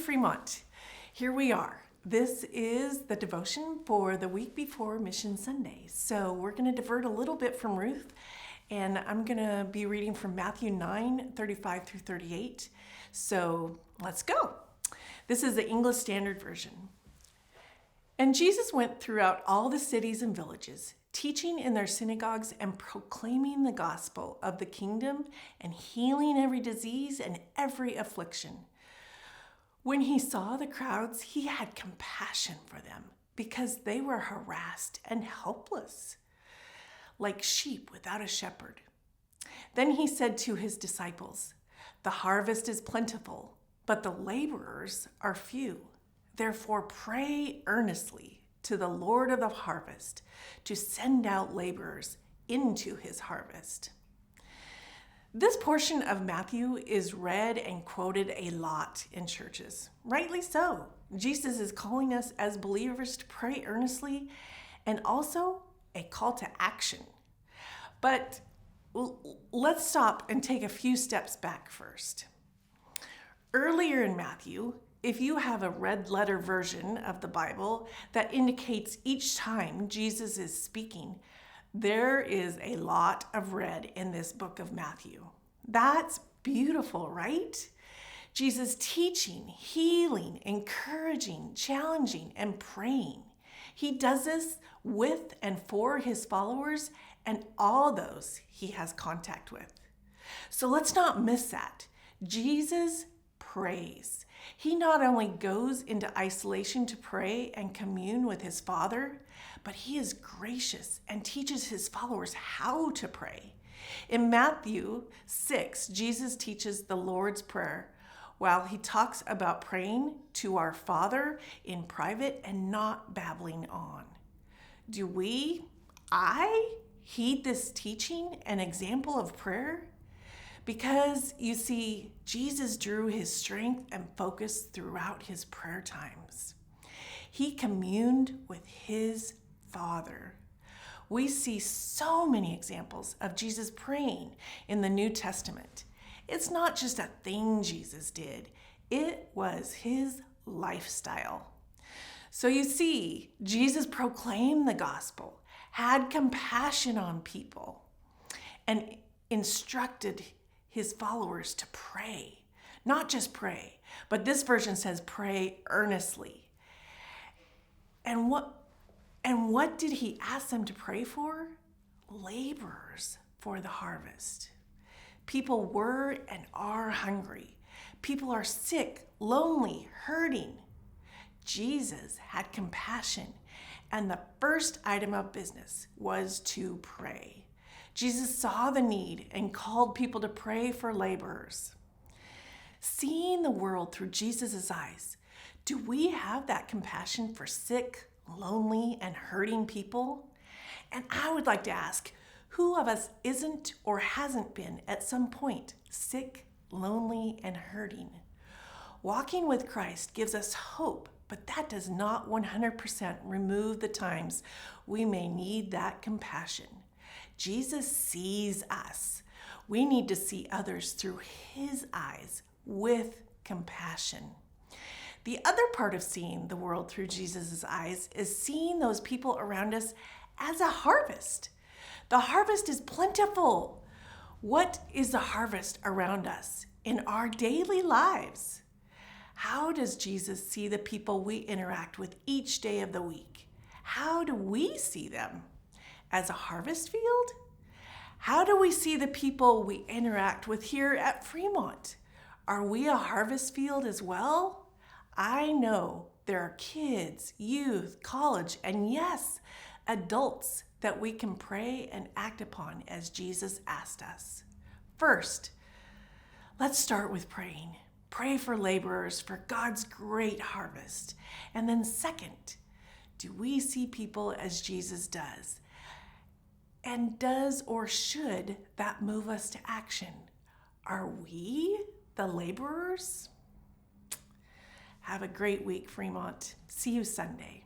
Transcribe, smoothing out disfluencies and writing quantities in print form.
Fremont. Here we are. This is the devotion for the week before Mission Sunday. So we're going to divert a little bit from Ruth, and I'm going to be reading from Matthew 9:35 through 38. So let's go. This is the English Standard Version. And Jesus went throughout all the cities and villages, teaching in their synagogues and proclaiming the gospel of the kingdom and healing every disease and every affliction. When he saw the crowds, he had compassion for them because they were harassed and helpless, like sheep without a shepherd. Then he said to his disciples, "The harvest is plentiful, but the laborers are few. Therefore, pray earnestly to the Lord of the harvest to send out laborers into his harvest." This portion of Matthew is read and quoted a lot in churches. Rightly so. Jesus is calling us as believers to pray earnestly and also a call to action. But let's stop and take a few steps back first. Earlier in Matthew, if you have a red letter version of the Bible that indicates each time Jesus is speaking, there is a lot of red in this book of Matthew. That's beautiful, right? Jesus teaching, healing, encouraging, challenging, and praying. He does this with and for his followers and all those he has contact with. So let's not miss that. Jesus prays. He not only goes into isolation to pray and commune with his Father, but he is gracious and teaches his followers how to pray. In Matthew 6, Jesus teaches the Lord's Prayer while he talks about praying to our Father in private and not babbling on. Do I heed this teaching and example of prayer? Because, you see, Jesus drew his strength and focus throughout his prayer times. He communed with his Father. We see so many examples of Jesus praying in the New Testament. It's not just a thing Jesus did. It was his lifestyle. So you see, Jesus proclaimed the gospel, had compassion on people, and instructed his followers to pray. Not just pray, but this version says pray earnestly. And what did he ask them to pray for? Laborers for the harvest. People were and are hungry. People are sick, lonely, hurting. Jesus had compassion, and the first item of business was to pray. Jesus saw the need and called people to pray for laborers. Seeing the world through Jesus' eyes, do we have that compassion for sick, lonely, and hurting people? And I would like to ask, who of us isn't or hasn't been at some point sick, lonely, and hurting? Walking with Christ gives us hope, but that does not 100% remove the times we may need that compassion. Jesus sees us. We need to see others through his eyes with compassion. The other part of seeing the world through Jesus' eyes is seeing those people around us as a harvest. The harvest is plentiful. What is the harvest around us in our daily lives? How does Jesus see the people we interact with each day of the week? How do we see them? As a harvest field? How do we see the people we interact with here at Fremont? Are we a harvest field as well? I know there are kids, youth, college, and yes, adults that we can pray and act upon as Jesus asked us. First, let's start with praying. Pray for laborers for God's great harvest. And then second, do we see people as Jesus does? And does or should that move us to action? Are we the laborers? Have a great week, Fremont. See you Sunday.